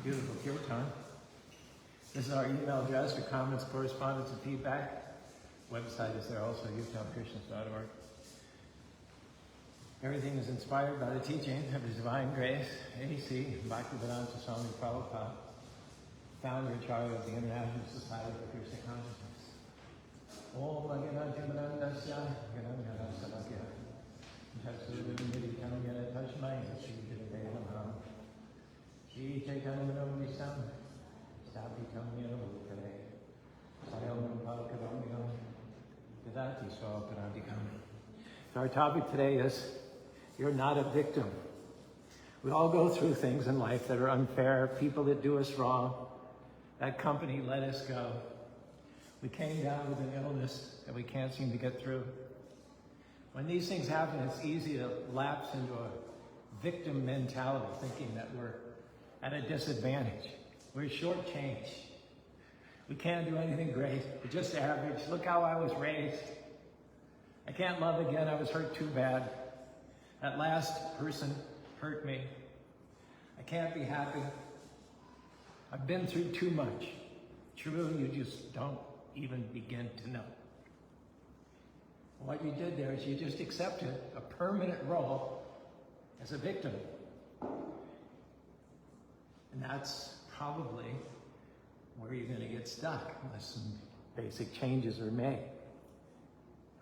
Beautiful kirtan. This is our email address for comments, correspondence, and feedback. Website is there also, Kṛṣṇa.org. Everything is inspired by the teaching of His Divine Grace, A.C. Bhaktivedanta Swami Prabhupada, founder and charter of the International Society for Krishna Consciousness. Om Agyanajamnandasya Gyananjanasalakya Jatsurvimidikyanagana Tashmai Shri Devanam Shri Chaitanya Visam Stapitam Yanavukare Sayam Palakadamyam Vedati Swaparadikam. So our topic today is, you're not a victim. We all go through things in life that are unfair, people that do us wrong. That company let us go. We came down with an illness that we can't seem to get through. When these things happen, it's easy to lapse into a victim mentality, thinking that we're at a disadvantage. We're shortchanged. We can't do anything great. We're just average. Look how I was raised. I can't love again. I was hurt too bad. That last person hurt me. I can't be happy. I've been through too much. True, you just don't even begin to know. What you did there is you just accepted a permanent role as a victim. And that's probably where you're going to get stuck unless some basic changes are made.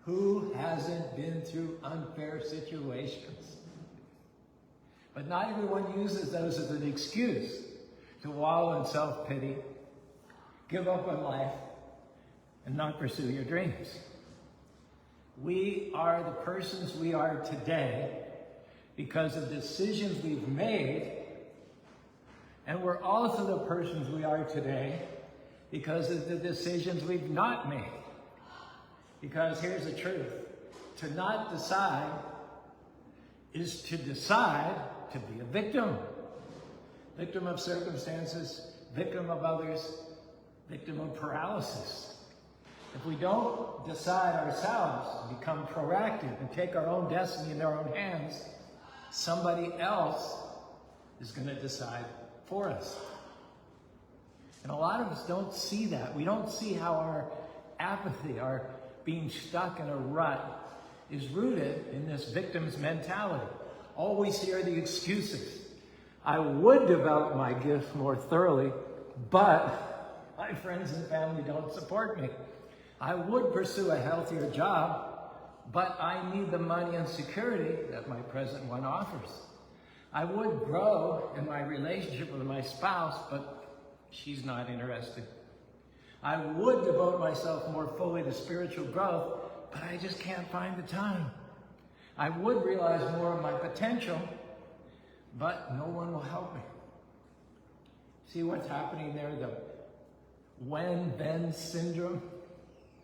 Who hasn't been through unfair situations? But not everyone uses those as an excuse to wallow in self-pity, give up on life, and not pursue your dreams. We are the persons we are today because of decisions we've made, and we're also the persons we are today because of the decisions we've not made. Because here's the truth, to not decide is to decide to be a victim. Victim of circumstances, victim of others, victim of paralysis. If we don't decide ourselves, become proactive, and take our own destiny in our own hands, somebody else is going to decide for us. And a lot of us don't see that. We don't see how our apathy, our being stuck in a rut, is rooted in this victim's mentality. All we see are the excuses. I would develop my gifts more thoroughly, but my friends and family don't support me. I would pursue a healthier job, but I need the money and security that my present one offers. I would grow in my relationship with my spouse, but she's not interested. I would devote myself more fully to spiritual growth, but I just can't find the time. I would realize more of my potential, but no one will help me. See what's happening there? The when-then syndrome,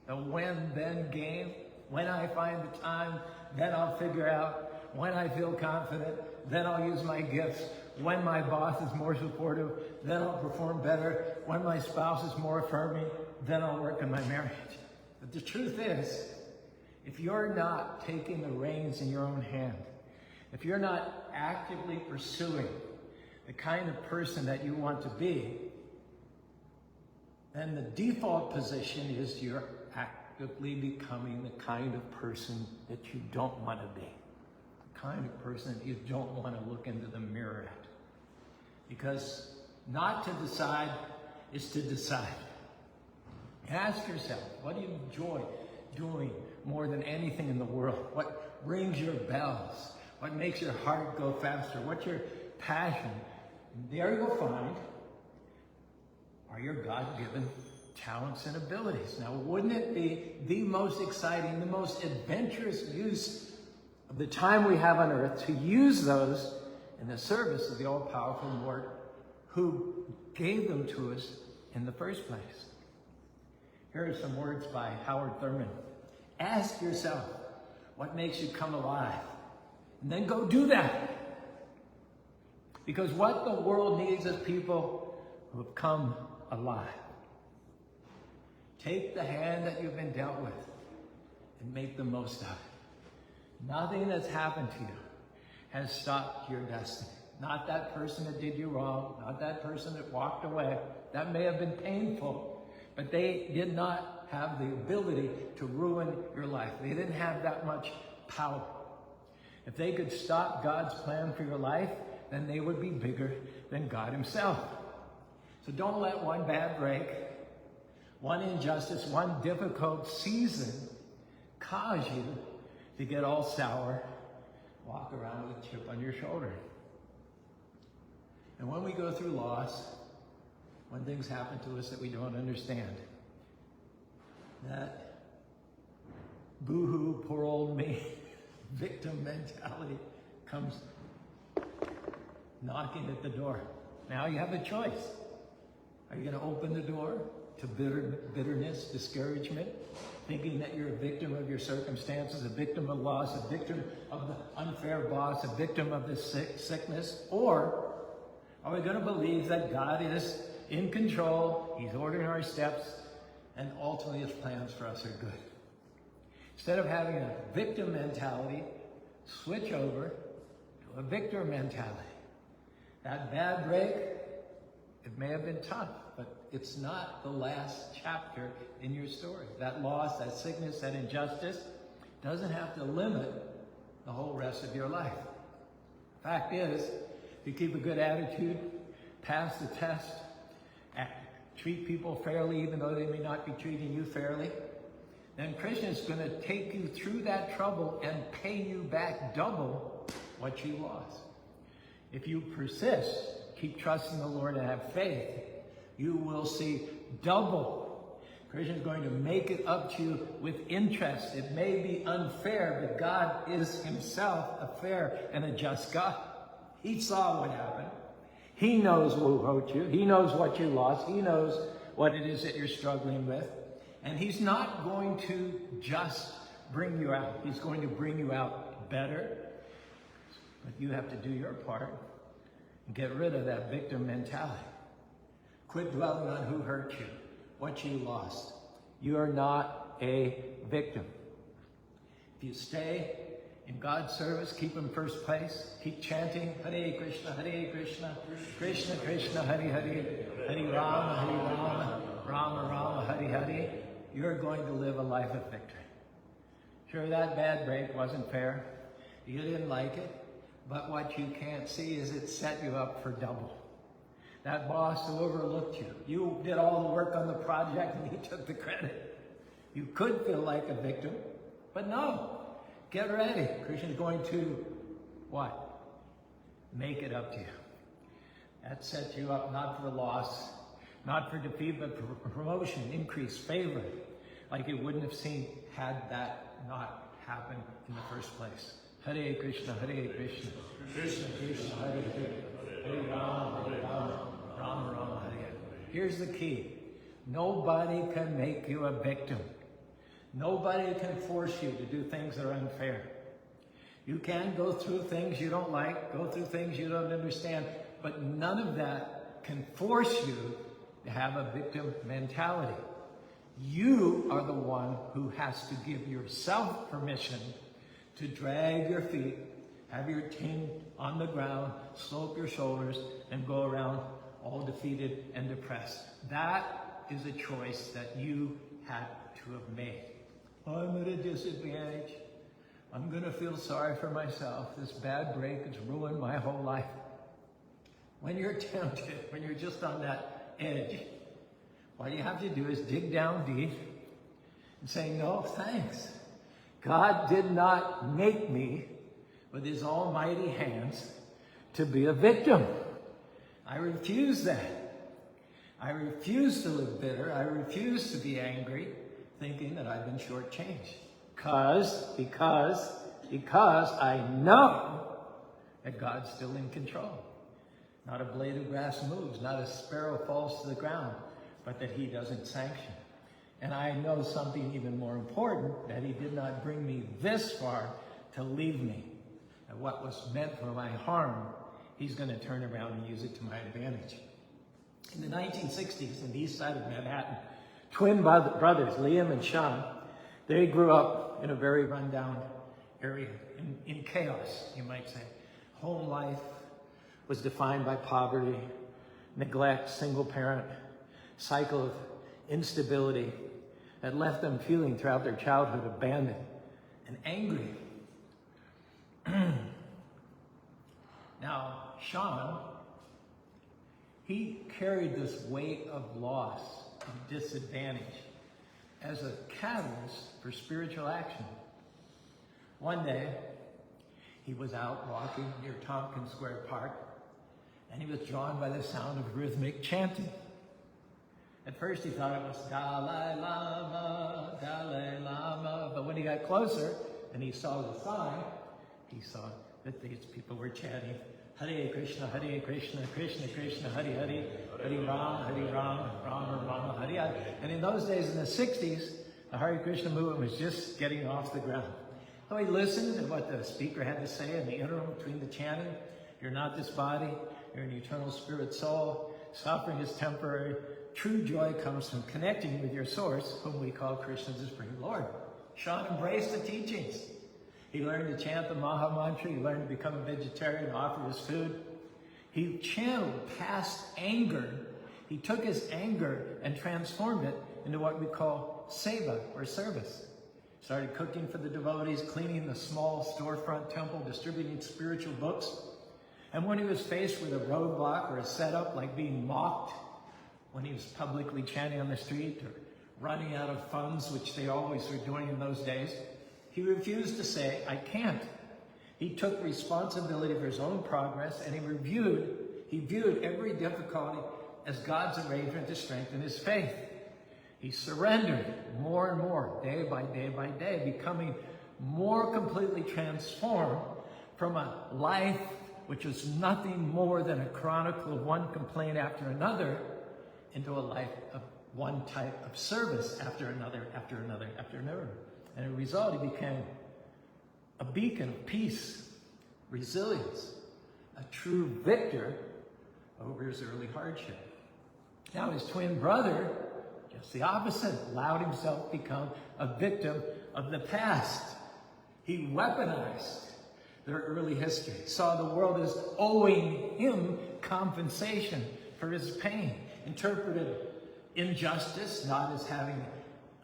the when-then game. When I find the time, then I'll figure out. When I feel confident, then I'll use my gifts. When my boss is more supportive, then I'll perform better. When my spouse is more affirming, then I'll work on my marriage. But the truth is, if you're not taking the reins in your own hand, if you're not actively pursuing the kind of person that you want to be, then the default position is you're actively becoming the kind of person that you don't want to be. The kind of person that you don't want to look into the mirror at. Because not to decide is to decide. Ask yourself, what do you enjoy doing more than anything in the world? What rings your bells? What makes your heart go faster? What's your passion? And there you'll find are your God-given talents and abilities. Now, wouldn't it be the most exciting, the most adventurous use of the time we have on earth to use those in the service of the all-powerful Lord who gave them to us in the first place? Here are some words by Howard Thurman. Ask yourself, what makes you come alive? And then go do that. Because what the world needs is people who have come alive. Take the hand that you've been dealt with and make the most of it. Nothing that's happened to you has stopped your destiny. not that person that did you wrong, not that person that walked away. That may have been painful, but they did not have the ability to ruin your life. They didn't have that much power. If they could stop God's plan for your life, then they would be bigger than God himself. So don't let one bad break, one injustice, one difficult season cause you to get all sour, walk around with a chip on your shoulder. And when we go through loss, when things happen to us that we don't understand, that boo-hoo, poor old me, victim mentality comes knocking at the door. Now you have a choice. Are you going to open the door to bitterness, discouragement, thinking that you're a victim of your circumstances, a victim of loss, a victim of the unfair boss, a victim of this sickness? Or are we going to believe that God is in control, he's ordering our steps, and ultimately his plans for us are good? Instead of having a victim mentality, switch over to a victor mentality. That bad break, it may have been tough, but it's not the last chapter in your story. That loss, that sickness, that injustice doesn't have to limit the whole rest of your life. Fact is, if you keep a good attitude, pass the test, treat people fairly even though they may not be treating you fairly, then Kṛṣṇa is going to take you through that trouble and pay you back double what you lost. If you persist, keep trusting the Lord and have faith, you will see double. Kṛṣṇa is going to make it up to you with interest. It may be unfair, but God is himself a fair and a just God. He saw what happened. He knows who hurt you. He knows what you lost. He knows what it is that you're struggling with. And he's not going to just bring you out. He's going to bring you out better. But you have to do your part and get rid of that victim mentality. Quit dwelling on who hurt you, what you lost. You are not a victim. If you stay in God's service, keep him first place, keep chanting Hare Kṛṣṇa, Hare Kṛṣṇa, Kṛṣṇa Kṛṣṇa, Hare Hare, Hare Rama, Rama Rama, Hare Hare, you're going to live a life of victory. Sure, that bad break wasn't fair. You didn't like it. But what you can't see is it set you up for double. That boss who overlooked you, you did all the work on the project and he took the credit. You could feel like a victim, but no. Get ready. Kṛṣṇa is going to, what? Make it up to you. That sets you up not for loss, not for defeat, but for promotion, increase, favor, like you wouldn't have seen had that not happened in the first place. Hare Kṛṣṇa, Hare Kṛṣṇa, Kṛṣṇa Kṛṣṇa, Hare Hare, Hare Rama, Rama Rama, Hare Hare. Here's the key. Nobody can make you a victim. Nobody can force you to do things that are unfair. You can go through things you don't like, go through things you don't understand, but none of that can force you to have a victim mentality. You are the one who has to give yourself permission to drag your feet, have your chin on the ground, slope your shoulders, and go around all defeated and depressed. That is a choice that you had to have made. I'm at a disadvantage. I'm going to feel sorry for myself. This bad break has ruined my whole life. When you're tempted, when you're just on that edge, what you have to do is dig down deep and say, no, thanks. God did not make me with his almighty hands to be a victim. I refuse that. I refuse to live bitter. I refuse to be angry, thinking that I've been shortchanged. Because I know that God's still in control. Not a blade of grass moves, not a sparrow falls to the ground, but that he doesn't sanction. And I know something even more important, that he did not bring me this far to leave me. And what was meant for my harm, he's going to turn around and use it to my advantage. In the 1960s, in the east side of Manhattan, twin brothers, Liam and Sean, they grew up in a very rundown area, in chaos, you might say. Home life was defined by poverty, neglect, single parent, cycle of instability that left them feeling throughout their childhood abandoned and angry. Now, Sean, he carried this weight of loss and disadvantage as a catalyst for spiritual action. One day, he was out walking near Tompkins Square Park, and he was drawn by the sound of rhythmic chanting. At first he thought it was Dalai Lama, Dalai Lama, but when he got closer and he saw the sign, he saw that these people were chanting Hare Krishna, Krishna Krishna, Hare Hare, Hare Ram, Rama, Hare Hare. And in those days, in the 60s, the Hare Krishna movement was just getting off the ground. So he listened to what the speaker had to say in the interim between the chanting. You're not this body, you're an eternal spirit soul. Suffering is temporary. True joy comes from connecting with your source, whom we call Krishna, the Supreme Lord. Sean embraced the teachings. He learned to chant the Maha Mantra. He learned to become a vegetarian, offer his food. He channeled past anger. He took his anger and transformed it into what we call seva, or service. Started cooking for the devotees, cleaning the small storefront temple, distributing spiritual books. And when he was faced with a roadblock or a setup, like being mocked, when he was publicly chanting on the street or running out of funds, which they always were doing in those days, he refused to say, I can't. He took responsibility for his own progress, and he viewed every difficulty as God's arrangement to strengthen his faith. He surrendered more and more, day by day by day, becoming more completely transformed from a life which was nothing more than a chronicle of one complaint after another, into a life of one type of service after another, after another, after another. And as a result, he became a beacon of peace, resilience, a true victor over his early hardship. Now his twin brother, just the opposite, allowed himself to become a victim of the past. He weaponized their early history, saw the world as owing him compensation for his pain, interpreted injustice not as having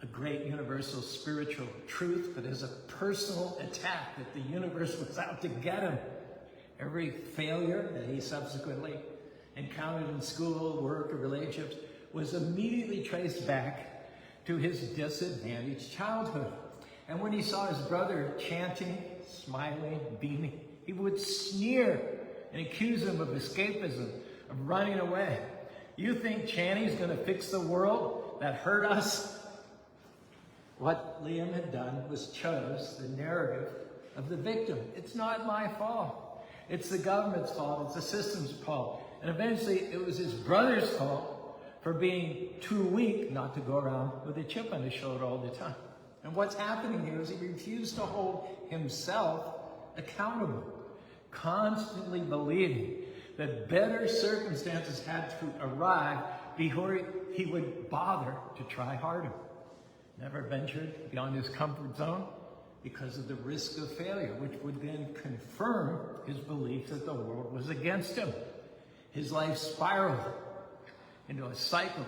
a great universal spiritual truth, but as a personal attack that the universe was out to get him. Every failure that he subsequently encountered in school, work, or relationships was immediately traced back to his disadvantaged childhood. And when he saw his brother chanting, smiling, beaming, he would sneer and accuse him of escapism, of running away. You think chanting is going to fix the world that hurt us? What Liam had done was chose the narrative of the victim. It's not my fault. It's the government's fault. It's the system's fault. And eventually it was his brother's fault for being too weak not to go around with a chip on his shoulder all the time. And what's happening here is he refused to hold himself accountable, constantly believing that better circumstances had to arrive before he would bother to try harder. Never ventured beyond his comfort zone because of the risk of failure, which would then confirm his belief that the world was against him. His life spiraled into a cycle of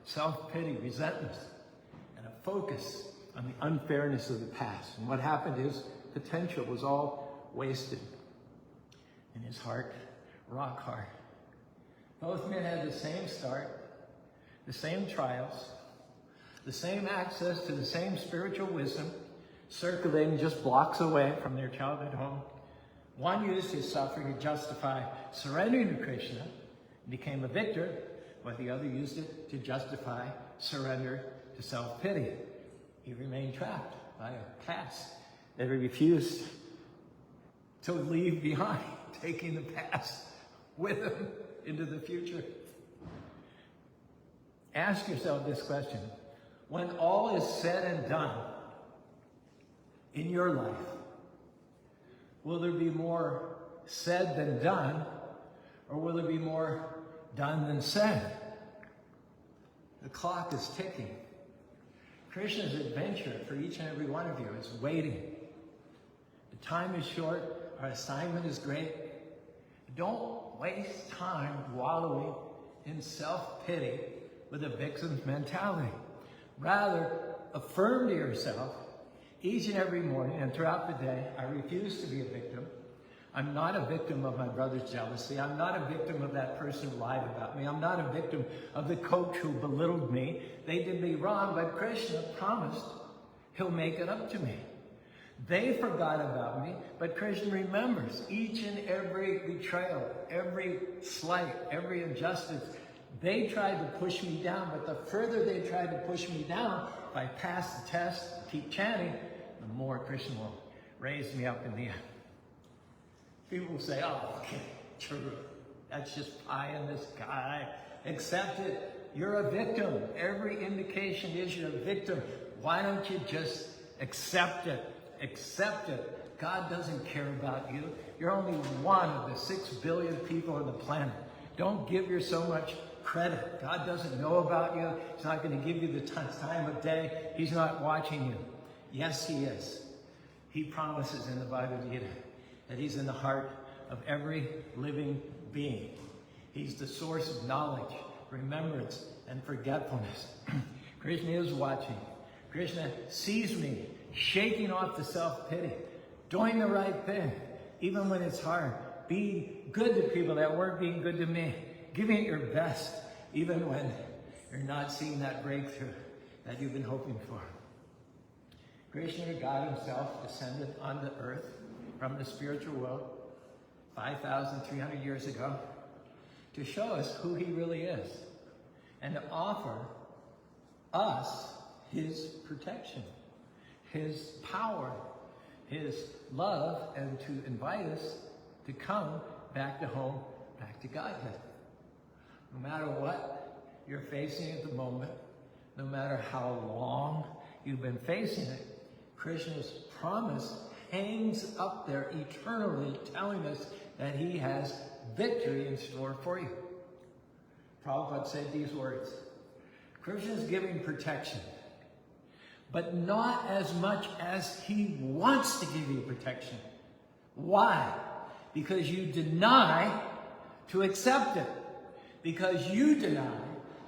self-pity, resentment, and a focus on the unfairness of the past. And what happened is potential was all wasted. In his heart, rock hard. Both men had the same start, the same trials, the same access to the same spiritual wisdom, circulating just blocks away from their childhood home. One used his suffering to justify surrendering to Kṛṣṇa and became a victor, while the other used it to justify surrender to self-pity. He remained trapped by a past that he refused to leave behind, taking the past with him into the future. Ask yourself this question. When all is said and done in your life, will there be more said than done, or will there be more done than said? The clock is ticking. Krishna's adventure for each and every one of you is waiting. The time is short. Our assignment is great. Don't waste time wallowing in self-pity with a victim's mentality. Rather, affirm to yourself each and every morning and throughout the day, I refuse to be a victim. I'm not a victim of my brother's jealousy. I'm not a victim of that person who lied about me. I'm not a victim of the coach who belittled me. They did me wrong, but Kṛṣṇa promised he'll make it up to me. They forgot about me, but Kṛṣṇa remembers each and every betrayal, every slight, every injustice. They tried to push me down, but the further they tried to push me down, if I pass the test, keep chanting, the more Kṛṣṇa will raise me up in the end. People will say, oh, okay, true. That's just pie in the sky. Accept it. You're a victim. Every indication is you're a victim. Why don't you just accept it? Accept it. God doesn't care about you. You're only one of the 6 billion people on the planet. Don't give yourself so much credit. God doesn't know about you. He's not going to give you the time of day. He's not watching you. Yes, he is. He promises in the Bhagavad Gita that he's in the heart of every living being. He's the source of knowledge, remembrance, and forgetfulness. Kṛṣṇa is watching. Kṛṣṇa sees me shaking off the self-pity, doing the right thing, even when it's hard, being good to people that weren't being good to me, giving it your best, even when you're not seeing that breakthrough that you've been hoping for. Kṛṣṇa, God himself, descended onto earth from the spiritual world 5,300 years ago to show us who he really is and to offer us his protection, his power, his love, and to invite us to come back to home, back to Godhead. No matter what you're facing at the moment, no matter how long you've been facing it, Kṛṣṇa's promise hangs up there eternally, telling us that he has victory in store for you. Prabhupada said these words, Kṛṣṇa is giving protection, but not as much as he wants to give you protection. Why? Because you deny to accept it. Because you deny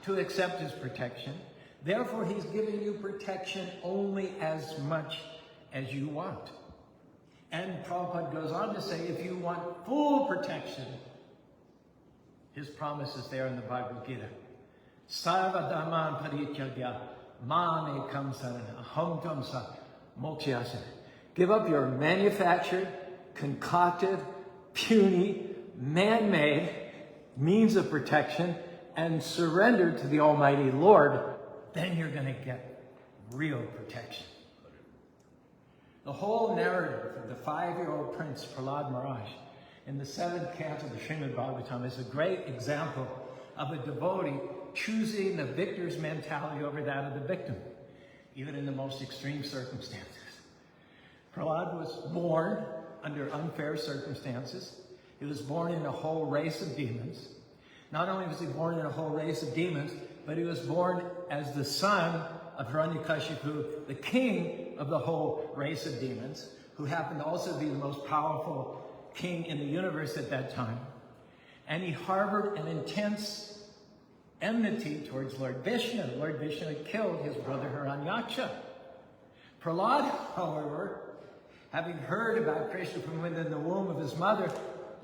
to accept his protection, therefore he's giving you protection only as much as you want. And Prabhupada goes on to say, if you want full protection, his promise is there in the Bhagavad Gita. Sarva dhamman parityagya mam ekam sarana aham tamsa mokṣyasya. Give up your manufactured, concocted, puny, man-made means of protection and surrender to the Almighty Lord. Then you're going to get real protection. The whole narrative of the 5-year-old prince, Prahlāda Mahārāja, in the 7th canto of the Śrīmad-Bhāgavatam is a great example of a devotee choosing the victor's mentality over that of the victim, even in the most extreme circumstances. Prahlāda was born under unfair circumstances. He was born in a whole race of demons. Not only was he born in a whole race of demons, but he was born as the son of Hiraṇyakaśipu, the king of the whole race of demons, who happened to also be the most powerful king in the universe at that time. And he harbored an intense enmity towards Lord Viṣṇu. Lord Viṣṇu had killed his brother Hiraṇyakaśipu. Prahlāda, however, having heard about Kṛṣṇa from within the womb of his mother,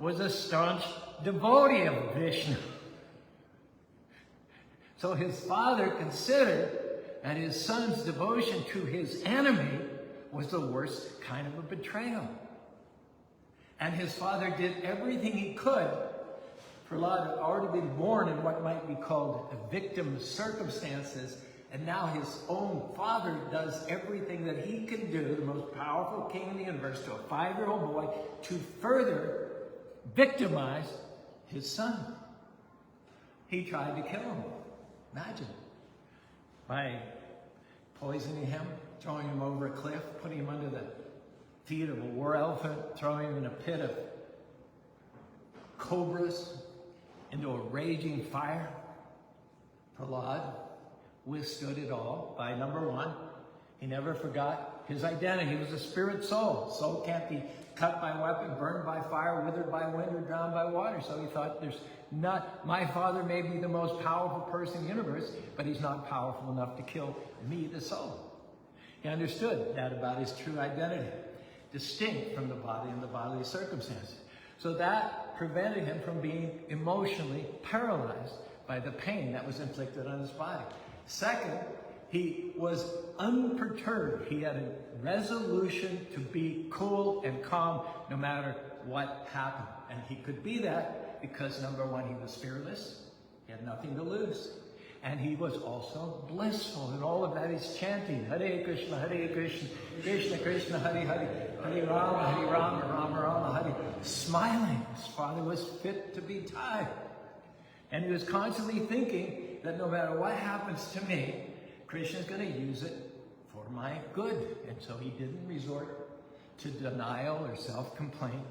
was a staunch devotee of Viṣṇu. So his father considered that his son's devotion to his enemy was the worst kind of a betrayal. And his father did everything he could. Prahlāda had already been born in what might be called a victim circumstances, and now his own father does everything that he can do, the most powerful king in the universe, to a 5-year-old boy, to further victimize his son. He tried to kill him. Imagine. By poisoning him, throwing him over a cliff, putting him under the feet of a war elephant, throwing him in a pit of cobras, into a raging fire. Prahlāda withstood it all by, number one, he never forgot his identity. He was a spirit soul. Soul can't be cut by weapon, burned by fire, withered by wind, or drowned by water. So he thought, my father may be the most powerful person in the universe, but he's not powerful enough to kill me, the soul. He understood that about his true identity, distinct from the body and the bodily circumstances. So that prevented him from being emotionally paralyzed by the pain that was inflicted on his body. Second, he was unperturbed. He had a resolution to be cool and calm no matter what happened. And he could be that because, number one, he was fearless. He had nothing to lose. And he was also blissful. And all of that is chanting, Hare Krishna, Krishna Krishna, Hare Hare, Hare Rama, Rama Rama, Hare. Smiling. His father was fit to be tied. And he was constantly thinking that no matter what happens to me, Krishna is going to use it for my good. And so he didn't resort to denial or self-complaint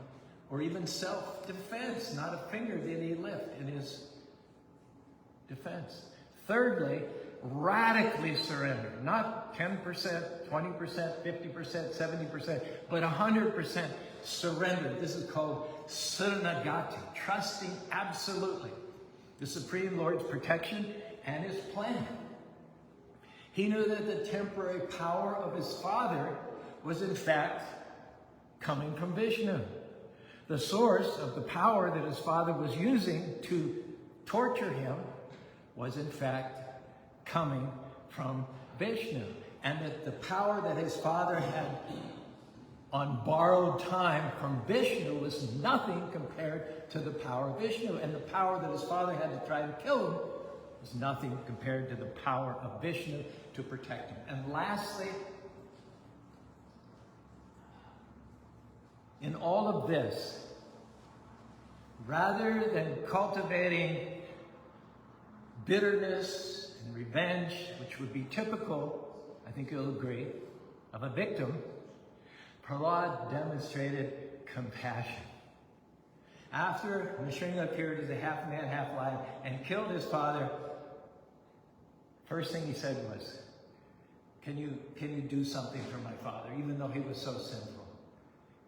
or even self-defense. Not a finger did he lift in his defense. Thirdly, radically surrender. Not 10%, 20%, 50%, 70%, but 100% surrender. This is called Śrīmad-Bhāgavatam, trusting absolutely the Supreme Lord's protection and his plan. He knew that the temporary power of his father was in fact coming from Viṣṇu. The source of the power that his father was using to torture him was in fact coming from Viṣṇu. And that the power that his father had on borrowed time from Viṣṇu was nothing compared to the power of Viṣṇu. And the power that his father had to try and kill him was nothing compared to the power of Viṣṇu to protect him. And lastly, in all of this, rather than cultivating bitterness and revenge, which would be typical, I think you'll agree, of a victim, Prahlāda demonstrated compassion. After Viṣṇu appeared as a half man, half lion, and killed his father, first thing he said was, can you do something for my father, even though he was so sinful?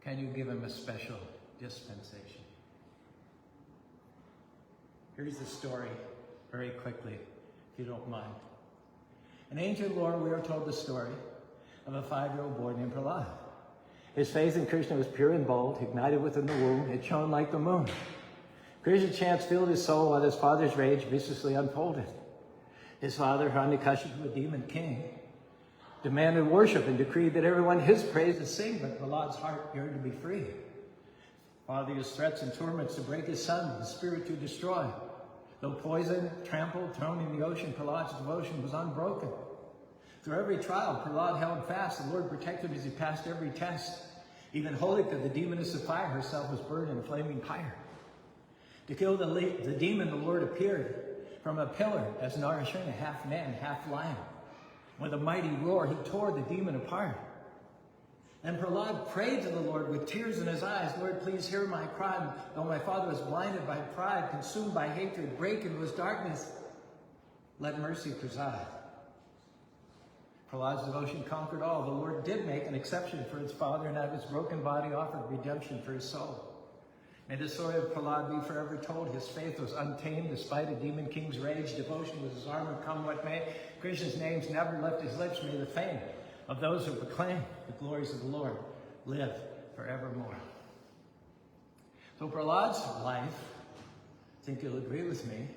Can you give him a special dispensation? Here's the story, very quickly, if you don't mind. In ancient lore, we are told the story of a 5-year-old boy named Prahlāda. His faith in Kṛṣṇa was pure and bold, ignited within the womb. It shone like the moon. Krishna chants filled his soul while his father's rage viciously unfolded. His father, Hiraṇyakaśipu, a demon king, demanded worship and decreed that everyone his praise to sing, but Prahlāda's heart yearned to be free. Father used threats and torments to break his son, the spirit to destroy. Though poisoned, trampled, thrown in the ocean, Prahlāda's devotion was unbroken. Through every trial, Prahlāda held fast. The Lord protected him as he passed every test. Even Holika, the demoness of fire, herself was burned in a flaming pyre. To kill the demon, the Lord appeared from a pillar as Narayana, half man, half lion. With a mighty roar, he tore the demon apart. And Prahlāda prayed to the Lord with tears in his eyes, Lord, please hear my cry. Though my father was blinded by pride, consumed by hatred, break into his darkness, let mercy preside. Prahlāda's devotion conquered all. The Lord did make an exception for his father, and out of his broken body offered redemption for his soul. May the story of Prahlāda be forever told. His faith was untamed despite a demon king's rage. Devotion was his armor, come what may. Krishna's names never left his lips. May the fame of those who proclaim the glories of the Lord live forevermore. So Prahlāda's life, I think you'll agree with me,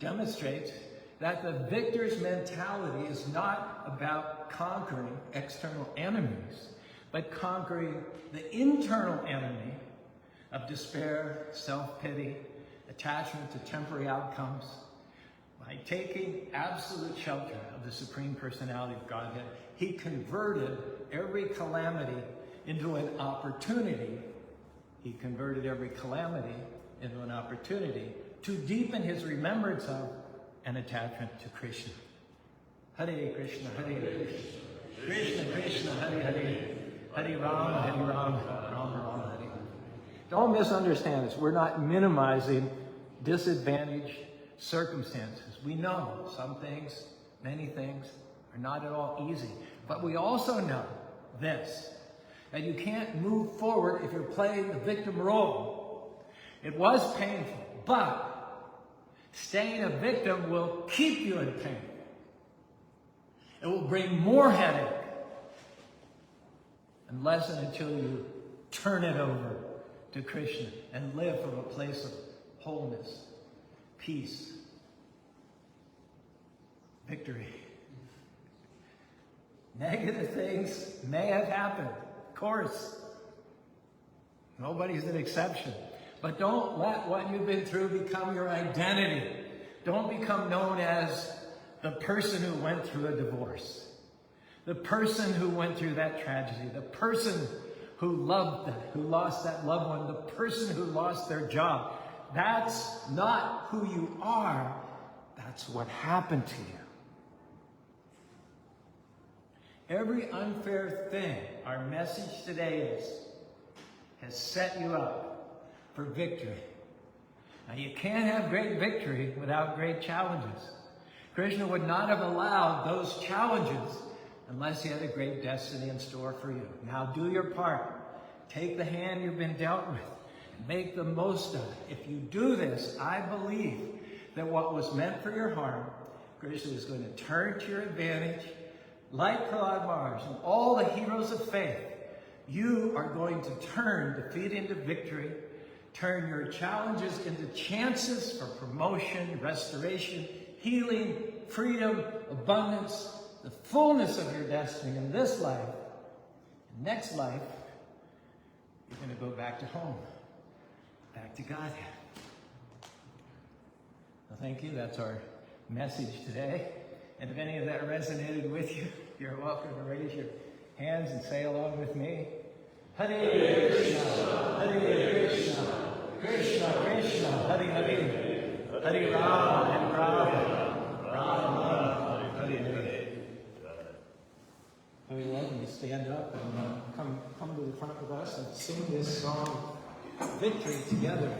demonstrates that the victor's mentality is not about conquering external enemies, but conquering the internal enemy of despair, self-pity, attachment to temporary outcomes, by taking absolute shelter of the Supreme Personality of Godhead. He converted every calamity into an opportunity. He converted every calamity into an opportunity to deepen his remembrance of and attachment to Kṛṣṇa. Hare Krishna, Hare Krishna, Krishna Krishna, Hare Hare, Hare Rama, Hare Rama, Rama Rama, Hare. Don't misunderstand this. We're not minimizing disadvantaged circumstances. We know some things, many things, are not at all easy. But we also know this, And you can't move forward if you're playing the victim role. It was painful, but staying a victim will keep you in pain. It will bring more headache. Unless and until you turn it over to Kṛṣṇa and live from a place of wholeness, peace, victory. Negative things may have happened, of course. Nobody's an exception. But don't let what you've been through become your identity. Don't become known as the person who went through a divorce, the person who went through that tragedy, the person who loved that, who lost that loved one, the person who lost their job. That's not who you are. That's what happened to you. Every unfair thing, our message today has set you up for victory. Now, you can't have great victory without great challenges. Kṛṣṇa would not have allowed those challenges unless he had a great destiny in store for you. Now do your part. Take the hand you've been dealt with. Make the most of it. If you do this, I believe that what was meant for your harm, Kṛṣṇa is going to turn to your advantage. Like Prahlāda Mahārāja and all the heroes of faith, you are going to turn defeat into victory, turn your challenges into chances for promotion, restoration, healing, freedom, abundance, the fullness of your destiny in this life. Next life, you're going to go back to home, back to Godhead. Well, thank you. That's our message today. And if any of that resonated with you, you're welcome to raise your hands and say along with me. Hare Krishna, Hare Krishna, Krishna Krishna, Hare Hare, Hare Rama, Hare Rama, Rama, Hare Hare. You're welcome to stand up and come to the front with us and sing this song, Victory, together.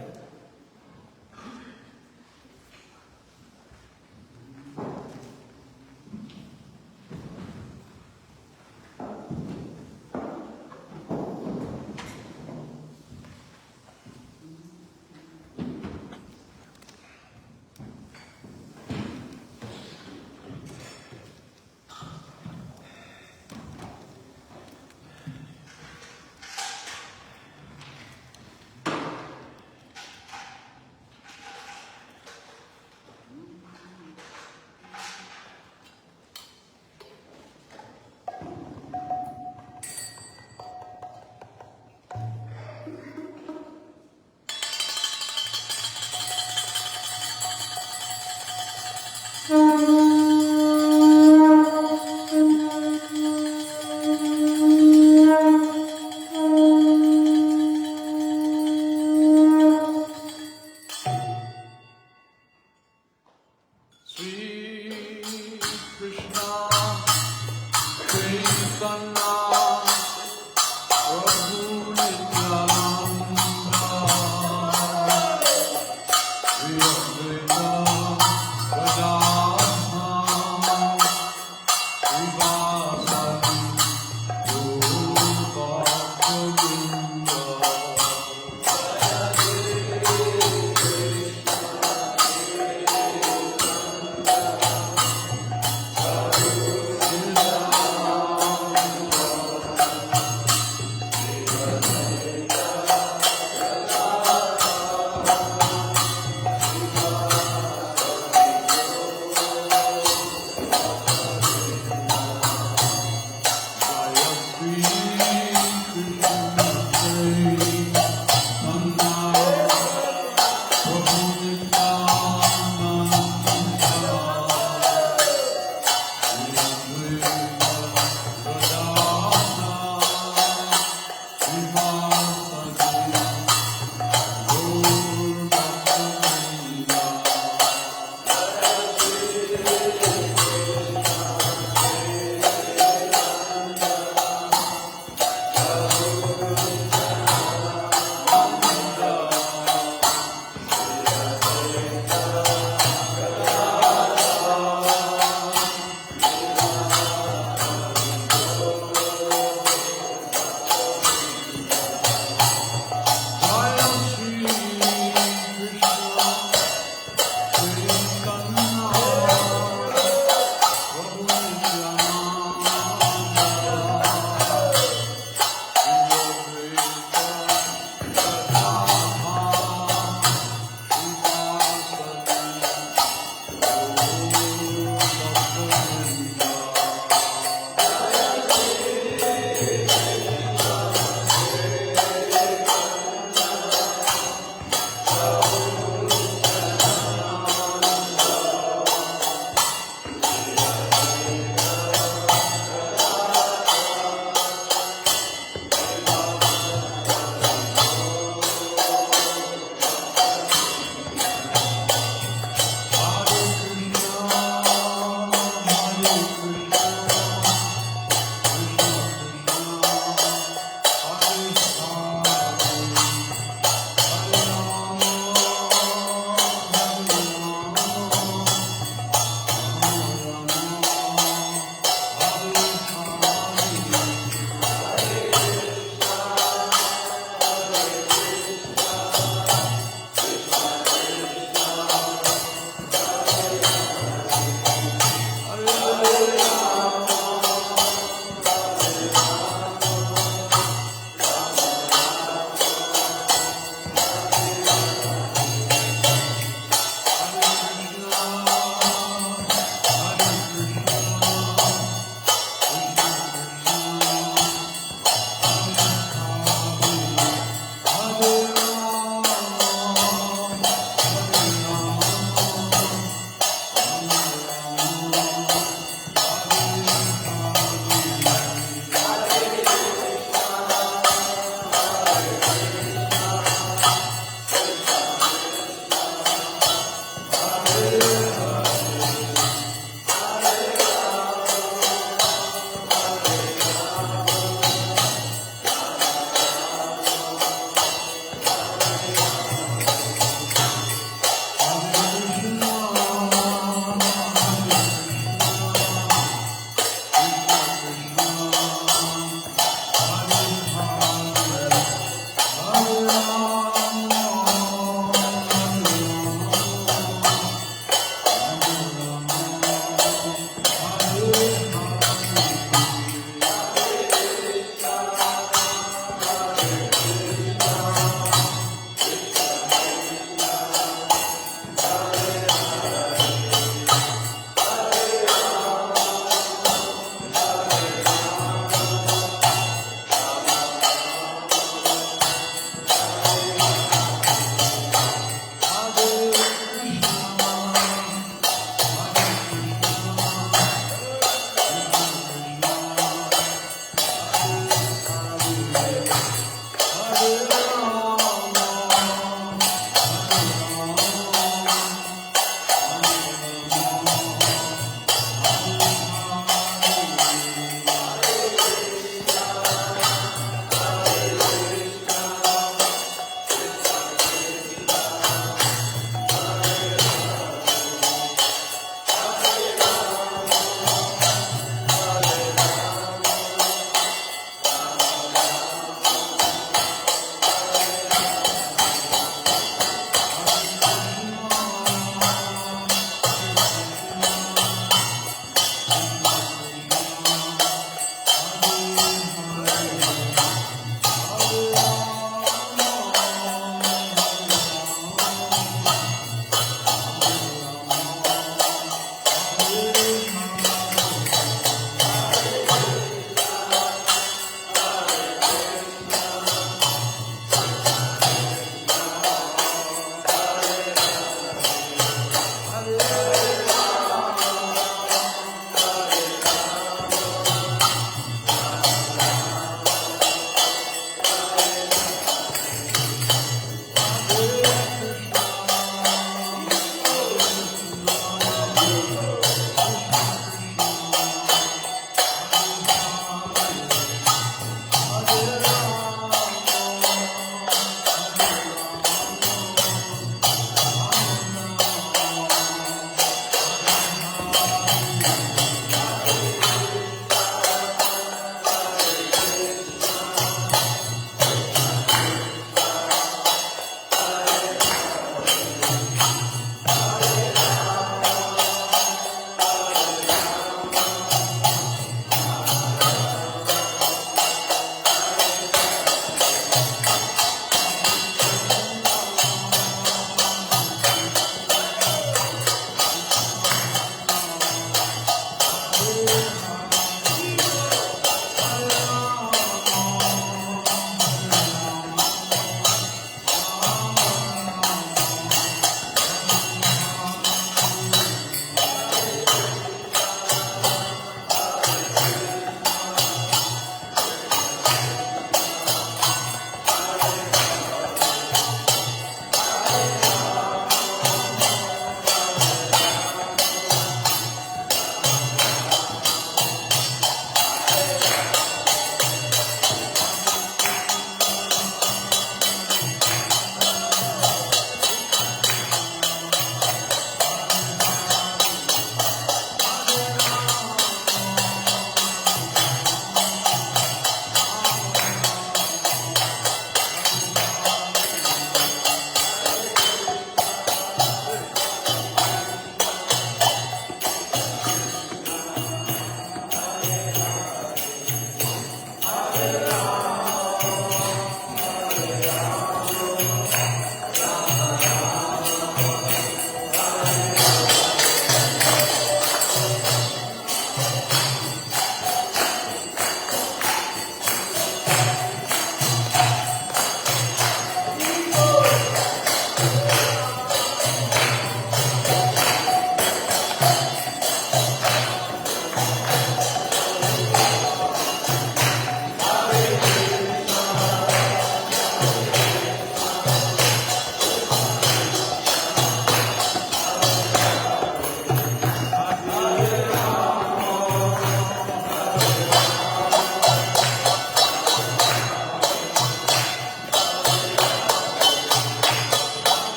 Hare